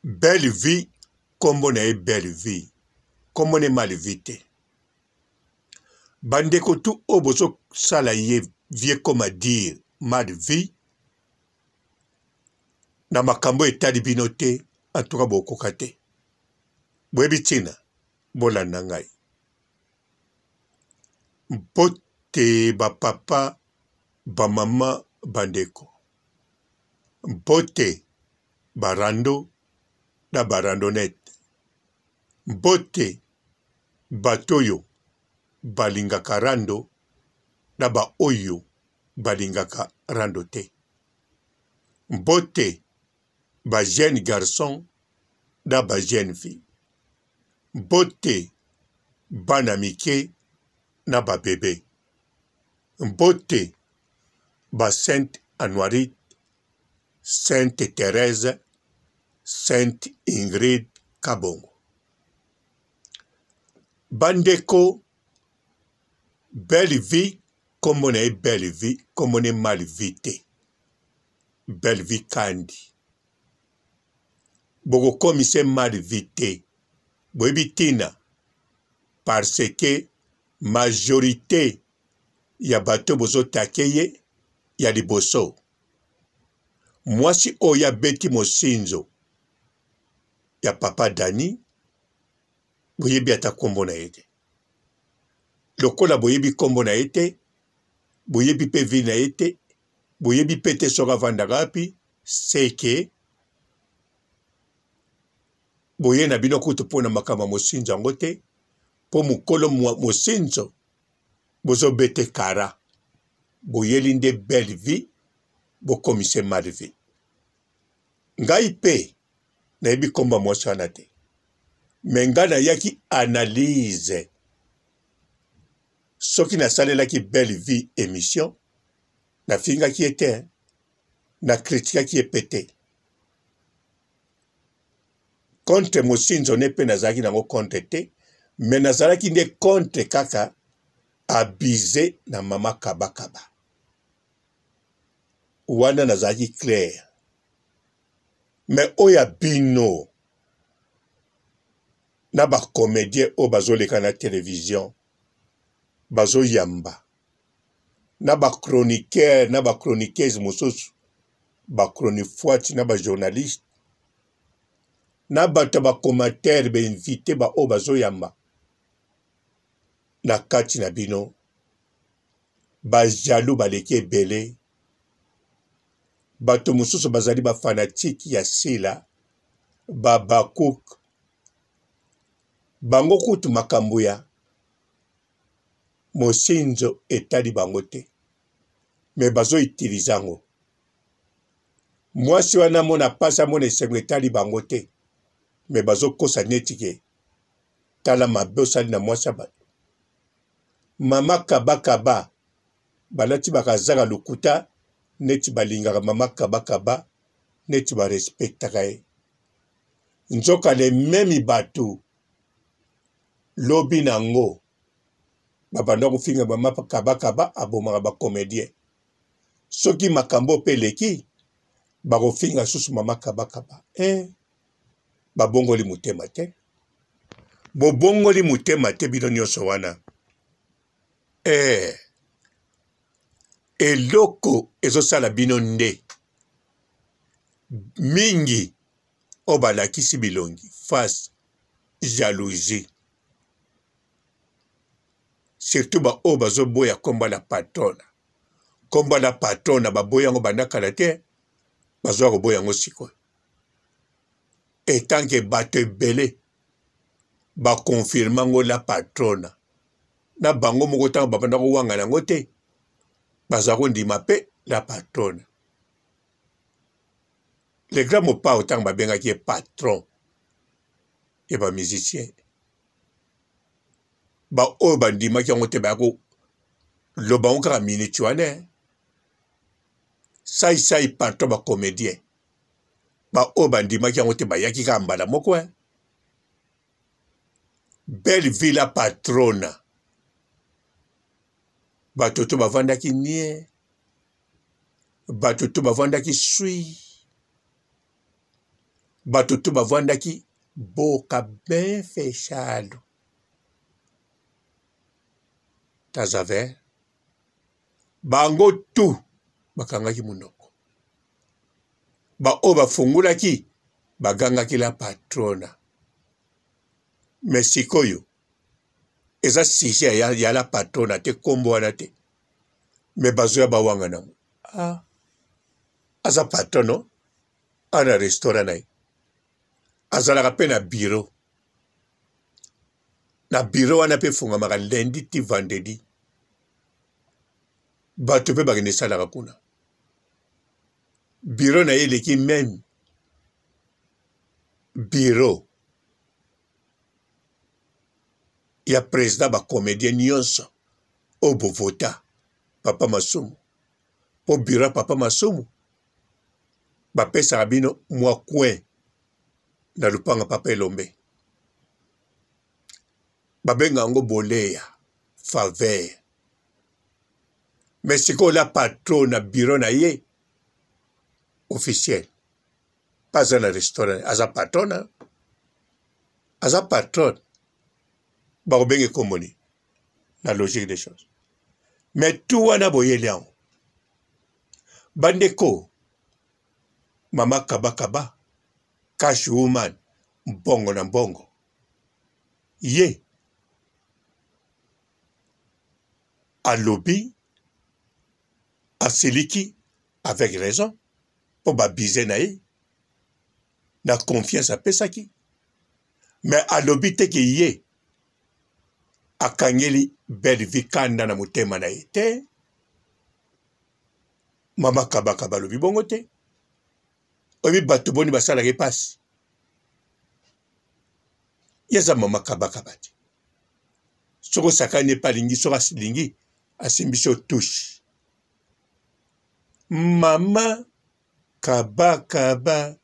Belle vie, comme on est belle vie, comme on est mal vite. Bandeko tout oboso salaye vie comme à dire mal vie. Na makambo etali binote en tout cas boko kate. Bwebitina bola nangai. Mpote ba papa ba mama bandeko. Mpote barando na barandonete. Mpote batoyo balingaka rando na ba oyo balingaka rando te. Mpote ba jeune garçon na ba jeune fille. Mpote bana mike na ba bébé. Mpote ba Sainte Anoirite, Sainte Thérèse, Sainte Ingrid Kabongo. Bandeko, belle vie, comme on est belle vie, comme on est mal vite. Belle vie kandi. Boko komise mal vite. Boebitina. Parce que majorité ya bato bozo takeye ya liboso. Mwasi oya beti mosinzo ya papa Dani boyebi ata kombo na ete. Lokola boyebi kombo na ete, boyebi pe vi na ete, boyebi pe te soka vandagapi, seke boye na bino kutu pona makama mosinzo angote, po mukolo mosinzo bozo bete kara. Boyeli nde belle vie, bo komise mal vie. Ngai pe na yebi komba mwasi wana te. Menga na yaki analyse. Soki na salela ki belle vie émission, na finga ki ete, na kritika ki epete. Contre mosinzo ne pe nazaki nango contre te, mais nazalaki nde contre kaka abusé na mama kabakaba. Wana nazalaki clair. Mais oya bino na ba comédien o bazoleka na télévision bazo yamba na ba chroniqueur na ba chroniqueuse mosusu ba chronifuati na ba journaliste na bato ba commentaire be invité ba o bazo yamba na kati na bino ba jaloux baleki ebele bato mosusu bazali ba fanatique ya sila ba bakuk bango kutu makambo ya mosinzo etali bango te me bazo utilize yango. Mwasi wana mona pasa mona esengo etali bango te me bazo kosa netike tala mabe osali na mwasi bato. Mama kabakaba balati bakazaka lukuta neti balingaka mama kabakaba neti barespectaka ye. Nzoka le memi bato lobi nango babanda kofinga mama kabakaba abomaka ba comédien. Soki makambo pe leki bakofinga susu mama kabakaba. Babongoli mutema te. Bobongoli mutema te bino nyonso wana. Eloko ezosala bino nde. Mingi obalakisi bilongi. Face jalousie. Surtout ba o bazo boya komba la patrona. Komba la patrona baboya ngo bandakala te. Bazo boya ngo siko. Etant que bato ebele ba confirma ngo la patrona. Na bango moko tango babanda ko wanga nango te. Baza ko ndima pe la patrona. Le grand mopa autant babenga ki patron. Et ba musicien. Ba o bandima ki ngote ba ko loba onka minute wane. Sai patron ba comédien. Ba o bandima ki ngote ba yaki ka mbala moko. Belle villa patrona. Batoto bavanda ki nie. Batoto bavanda ki sui. batutu bavwandaki boka bien fechado tazaver bango tu bakangaki munoko baoyo bafungulaki bagangaki la patrona me sikoyo eza sujet ya la patrona te kombo wana te me bazoya bawanga nango aza patrono ana restaurant na ye azalaka mpe na bureau wana mpe efungamaka lundi ti vendredi bato mpe bakende esalaka kuna bureau na ye eleki meme bureau ya président bacomédien nyonso oyo bovota papa masumu mpo bureau ya papa masumu bapesaka bino mwa coin na lupanga papa elombe babenga yango boleya faveur mais sikoyo la patron na bureau na ye officiel pas aza na restaurant aza patron bakobenge komboni na logique des choses mais tout wana boyeli yango bandeko mama kabakaba cash woman mbongo na mbongo ye alobi asiliki avec raison mpo babize na ye na confiance apesaki mais alobi teke ye akangeli belle vie kanda na motema na ye te mama kabakaba alobi bongo te oyebi bato boni basalaka epasi ye aza mama kabakaba te soki osakani epe alingi soki asilingi asimbi so touche mama kabakaba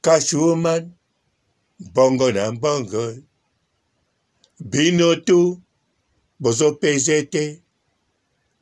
cash woman bongo na mbongo bino tu bozopeze te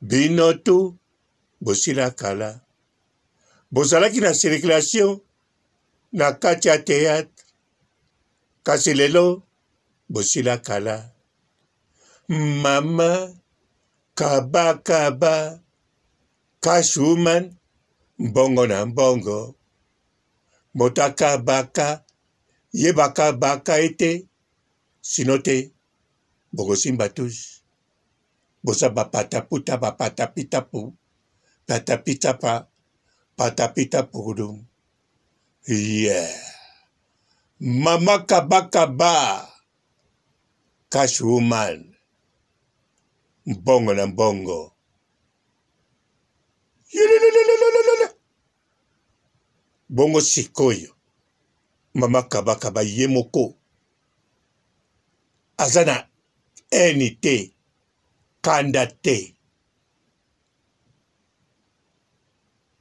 bino tu bosila kala bozalaki na circulation na kati ya théâtre kasi lelo bosila kala mama kabakaba cash woman mbongo na mbongo moto akabaka yebaka baka ete sino te bokosimba tous boza bapataputa bapatapitapu patapitapa patapitapudum mama kabakaba cash woman mbongo na mbongo bongo sikoyo mama kabakaba ye moko aza na eni te kanda te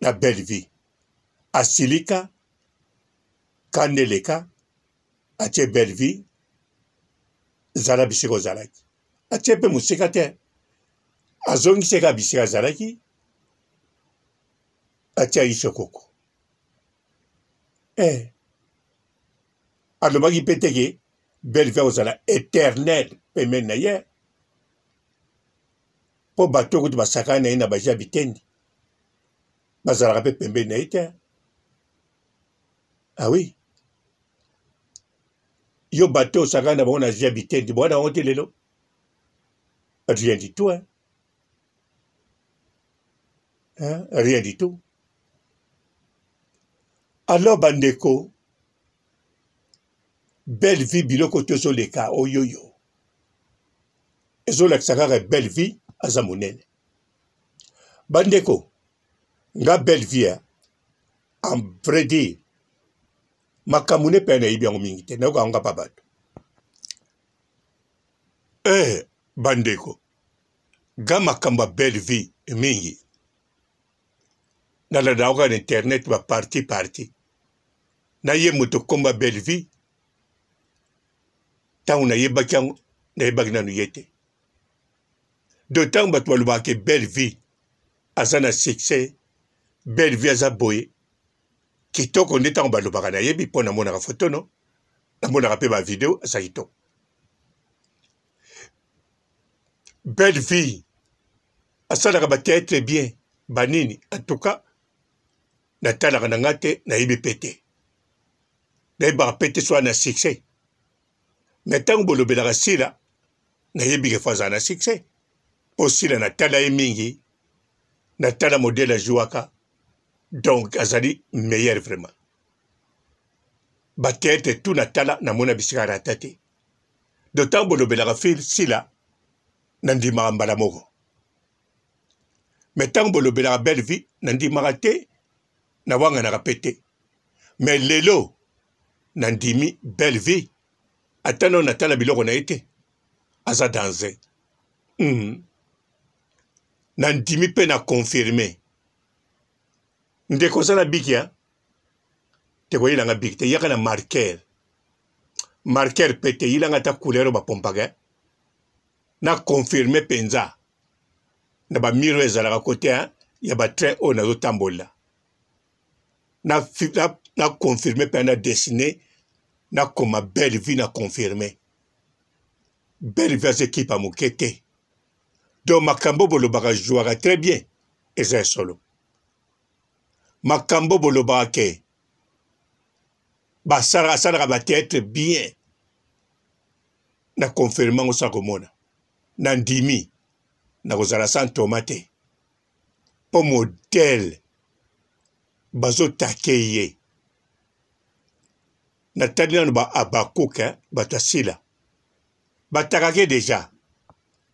na belle vie asilika kanda eleka atie belle vie zala bisika ozalaki atie mpe mosika te azongiseka bisika azalaki atie aisha koko alobaki mpe teke belle vie ozala éternel pembeni na ye mpo bato okuti basakani na ye na baja bitendi bazalaka mpe pembeni na ye te oui yo bato osakani na bango na ja bitendi bwana bango te lelo rien du tout rien du tout alors bandeko belle vie biloko te ezoleka oyoyo ezolakisa kaka belle vie aza monene bandeko nga belle vie en vrai dire makambo ne mpe nayebi yango mingi te nayoka yango kapa bato bandeko nga makambo ya belle vie mingi nalanda yango na internet parti na ye moto komba belle vie ntango nayebaki yango nayebaki nanu ye te do ntango bato balobaka ke belle vie aza na succès belle vie aza boye kitoko nde ntango balobaka nayebi mpo namonaka foto no namonaka mpe bavideo eza kitoko. Belle vie asalaka bateatre bien banini en tout cas natalaka na nga te nayebi mpe te nayebaka mpe te so na succès me ntango bolobelaka sila nayebi ke fo azala na succès mpo sila natala ye mingi natala modele ajuwaka donc azali meilleur vraiment bateatre tu natala namona bisika rata te donc ntango bolobelaka sila nandimaka mbala moko me ntango bolobelaka belle vie nandimaka te nawanganaka mpe te me lelo nandimi belle vie ata no natala biloko na ye te aza danger nandimi mpe na confirme ndeko osala biki ya tekoyilanga biki te yaka na marker mpe te yilanga ata couleur bapompaka na confirme mpenza na bamiro ezalaka kote ya batrain oyo nazotambola na confirme mpe na dessine na koma belle vie na confirme belle vie aza ekipe ya moke te donc makambo bolobaka jouaka très bien eza esolo makambo bolobaka ke asalaka bateatre bien na confirme ango sa komona na ndimi na kozala sans tomate mpo modele bazotake ye natali nano ba bato asila batakake deja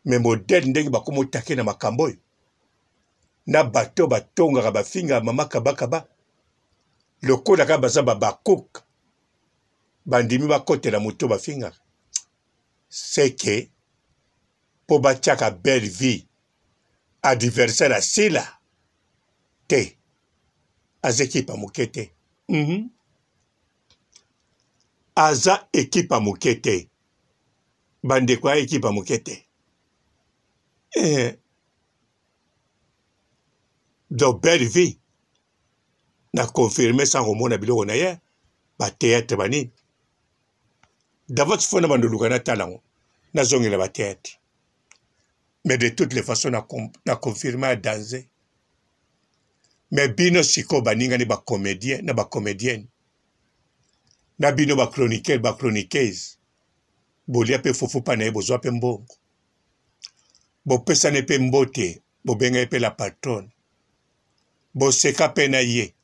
me modele ndenge bakomotake na makambo oyo na bato batongaka bafinga mama kabakaba lokola kaka baza babakuka bandimi bakotela moto bafingaka seke mpo batiaka belle vie adversaire asila te aza ekipe ya moke te aza ekipe ya moke te bandeko ya ekipe ya moke te donc belle vie na confirme sans komona biloko na ye bateatre banini davot fo na bandoluka natala ngo nazongela bateatre mais de toutes les façons na confirme ya danger mais bino sikoyo baningani bacomédien na bacomédienne na bino bachroniqueur bachroniqueuse bolia mpe fufu mpa na ye bozwa mpe mbongo bopesani mpe mbote bobenga ye mpe la patronne boseka mpe na ye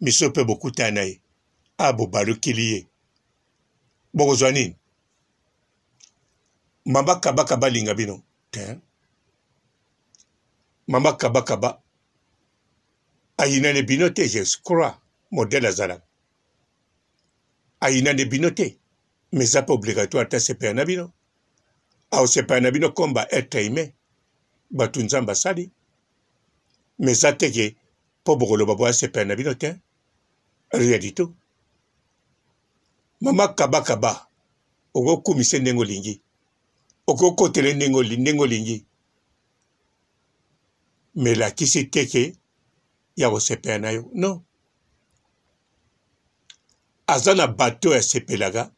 miso mpe bokutana na ye bobalukili ye bokozwa nini mama kabakaba linga bino te mama kabakaba ayinane bino te je crois modèle azalaka ayinane bino te mais eza mpe obligatoire ata sepaya na bino aosepaya na bino comme baêtre humain bato nzambe asali mais eza teke mpo bokoloba boasepaya na bino te rien du tout mama kabakaba okokumise ndenge olingi okokotele ndenge olingi me lakisi teke ya kosepela na yo non aza na bato oyo asepelaka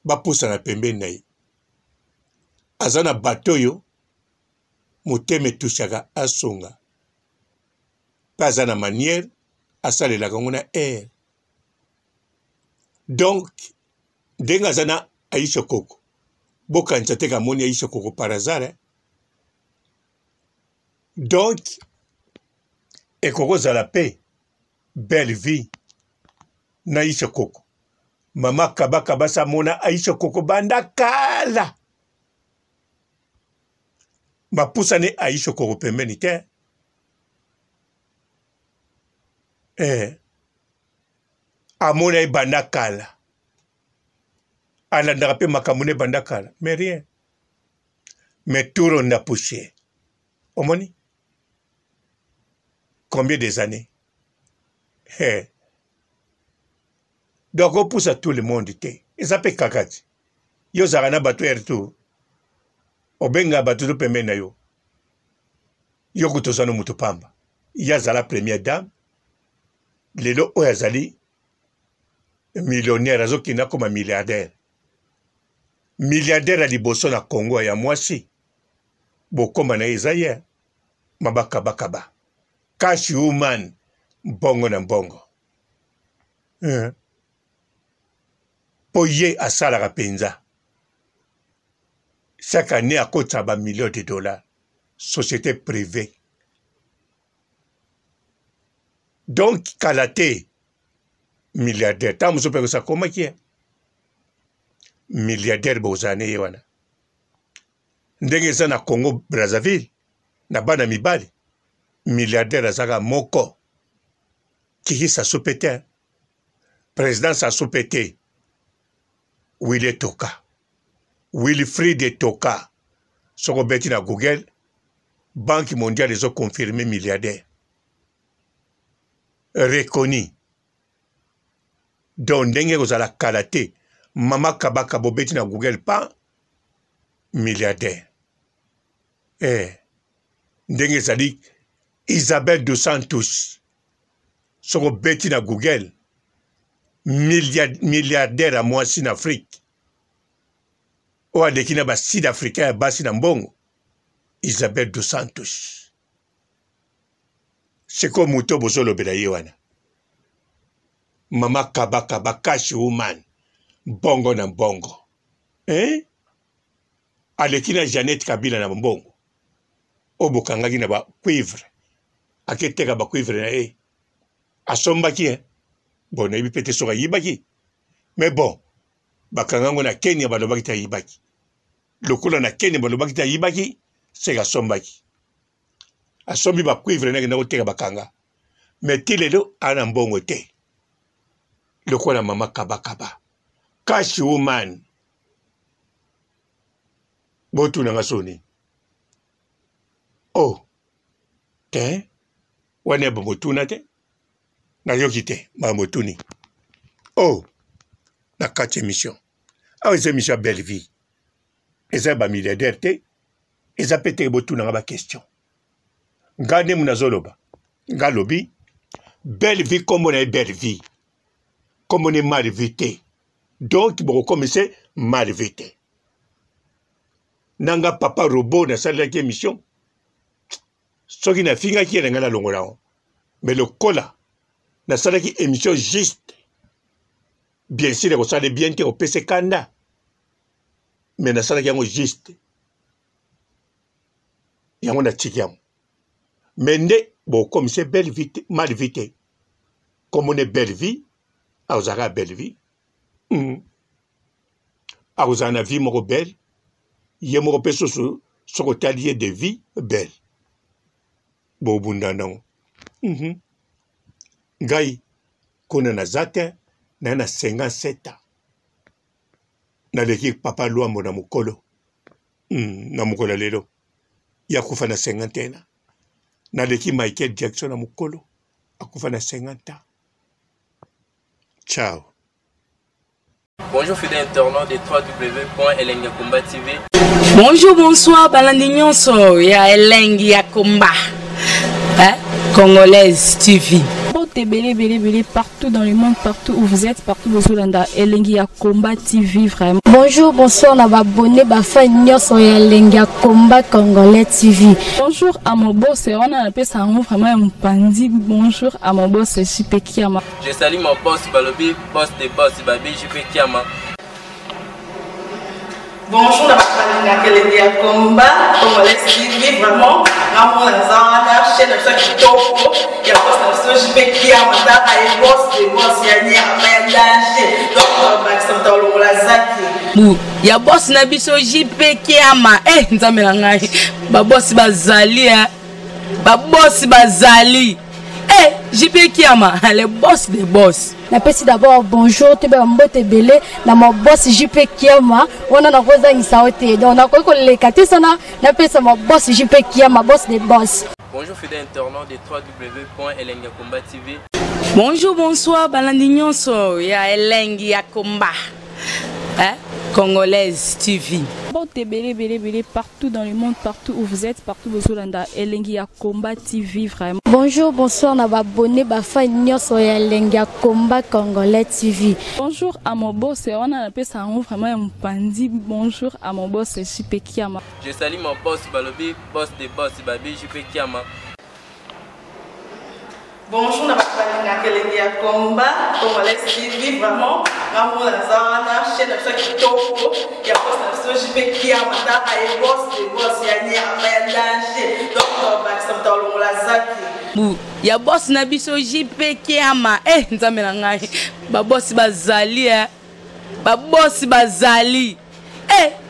bapusana pembeni na ye aza na bato oyo motema etushaka asunga mpe aza na manière asalelaka ngo na aire donc ndenge aza na Aïcha Koko bokanisa te kamoni Aïcha Koko par hasard donc ekokozala mpe belle vie na Aïcha Koko mama kabakaba samona Aïcha Koko banda kala bapusani Aïcha Koko pembeni te amona ye banda kala alandaka mpe makambo ne banda kala mais rien mais turo nda poussière omoni combien des années donc opusa tout le monde te eza mpe kakati yo ozalaka na bato ere tu obenga bato to pembeni na yo yo kutoza no moto pamba ye azala première dame lelo oyo azali millionnaire azokina koma milliardaire. Milliardaire a liboso na Congo ya mwasi. Bokoma na Isaïe. Mabakabakaba. Cash woman. Mbongo na mbongo. Po ye asalaka penza. Chaque année à côté ba millions de dollars. Société privée. Donc, Kalate, milliardaire. Tant que vous ça comment qui est? Milliardaire bozane yewana. Ndenge za na Congo Brazzaville na bana mibali. Milliardaire azaka moko. Kiki sa soupete. Président sa soupete. Willy Toka. Wilfried Toka. Soko beti na Google. Banque mondiale les ont confirmé milliardaire. Reconnu. Donc, ndenge kozala Kalate. Mama Kabaka bobeti na Google pas milliardaire. Ndenge zali Isabelle dos Santos. Soko beti na Google. Milliardaire à moi en Afrique. Ou à dekina ba Sud-Africain basi na mbongo. Isabelle dos Santos. C'est comme Muto Bozolo Bedayewana. Mama Kabaka Bakashi woman. Bongo na mbongo. Alekina Jeannette Kabila na mbongo. Obokangaki na ba cuivre. Aketeka ba cuivre na asombaki bon na ibipete soka yibaki. Mais bon, bakangango na Kenya balobaki ta yibaki. Lokula na Kenya balobaki ta yibaki, c'est asombaki. Asombi ba cuivre na oteka bakanga. Mais tilelo ana mbongo te. Lokola mama kabakaba. Cash woman. Botu na ngasoni. Oh. Te. Wane ba motuna te. Na yoki te. Ba motuni. Oh. Na kati émission. Ah, c'est émission belle vie. Eza ba milliardaire te. Eza pete botu na ba question. Ngane munazoloba. Ngalobi. Belle vie comme on est belle vie. Comme on est mal vité. Donc, bon, comme c'est mal vité. Nanga papa robot na salle de émission. Ce qui n'a finga qui est dans la longue. Mais le cola, na salle de émission juste. Bien sûr, on s'allait bien au PC Kanda. Mais na salle de juste. Il y a un attiquant. Mais bon, comme c'est belle vie, mal vité. Comme on est belle vie, à vous avez belle vie. À vous en avez vie moro belle. Yé moro peso sur talier de vie belle. Bon bunda non. Gai kona na zate na 57 ans. Na leki papa luambo na mukolo. Na mukolo lelo. Ya kufa na 50 ans. Na leki Michael Jackson na mukolo. Akufa na 50 ans. Ciao. Bonjour fidèles internautes de www.elengiakomba TV. Bonjour, bonsoir, balandi nyonso ya Elengi ya Komba. Congolaise TV. Belé partout dans le monde, partout où vous êtes, partout où vous êtes, Elengi ya Komba TV vraiment. Bonjour, bonsoir, na babonné bafa nyonso ya Elengi ya Komba Congolais TV. Bonjour à mon boss, on a appelé ça vraiment un pandi. Bonjour à mon boss, JP Kiama. Je salue mon boss Balobi, boss des boss Babi, JP Kiama. Bonjour, la Elengi ya Komba Congolais TV vraiment. Amour na zana, chaîne de qui topo, il y a pas de JP Kiama, ta ay boss des boss ya ni amandaje. Donc on va accepter le la zaki. Ya boss na biso JP Kiama. Nzambe na ngai. Ba boss bazali ba boss bazali. JP Kiama, le boss des boss. Na pesi d'abord bonjour, te ba mbote belé na mon boss JP Kiama. On a rosa isaote. Donc on a ko le kati sana na pesa mon boss JP Kiama, boss des boss. Bonjour fidèles internautes de www.elengiakomba TV. Bonjour, bonsoir, balandi nyonso ya Elengi ya Komba. Congolaise TV. Bon, belé, partout dans le monde, partout où vous êtes, partout où vous êtes, Elengia Combat TV, vraiment. Bonjour, bonsoir, na abonné, fan nyonso ya Elengia Combat Congolais TV. Bonjour à mon boss, on a appelé ça vraiment un pandi. Bonjour à mon boss, JP Kiama. Je salue mon boss Balobi, boss des boss, Babi JP Kiama. Bonjour, na Elengia Combat Congolais TV, vraiment. Namo Lazana, chaîne de chaque kitoko, il y a boss de JP Kiama, et boss des boss, il y a un danger. Donc, on va s'entendre dans la zaki. Ya boss na biso JP Kiama nzambe na ngai ba boss bazali ba boss bazali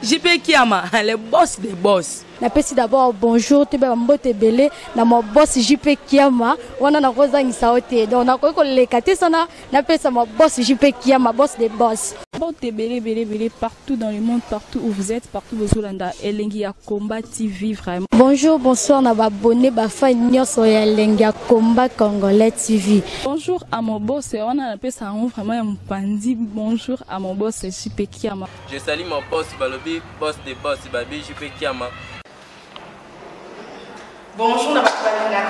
JP Kiama le boss des boss. Napesi d'abord bonjour te ba mbote belé na mo boss JP Kiama wana na koza ngisaote donc na ko lekate sana napesa mo boss JP Kiama boss des boss. Bon, belé, partout dans le monde, partout où vous êtes, partout où vous êtes, Elengia Combat TV, vraiment. Bonjour, bonsoir, na abonné, fan nyonso ya Elengia Combat Congolais TV. Bonjour à mon boss, on a appelé ça vraiment un pandi. Bonjour à mon boss, JP Kiama. Je salue mon boss Balobi, boss des boss, Babi JP Kiama. Bonjour, na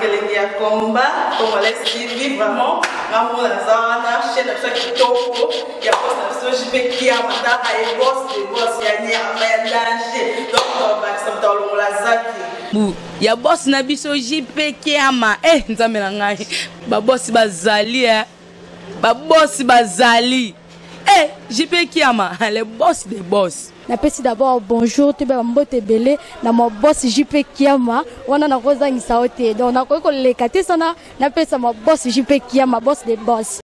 Elengia Combat Congolais TV, vraiment. Namo Lazana, chaîne de chaque kitoko, il y a boss de JP Kiama, et boss des boss, il y a un danger. Donc, on va s'entendre dans la zaki. Ya boss na biso JP Kiama nzambe na ngai ba boss bazali ba boss bazali JP Kiama le boss des boss. Napesi d'abord bonjour te ba mbote belé na mo boss JP Kiama wana na koza ngisaote donc na ko lekate sana napesa mo boss JP Kiama boss des boss.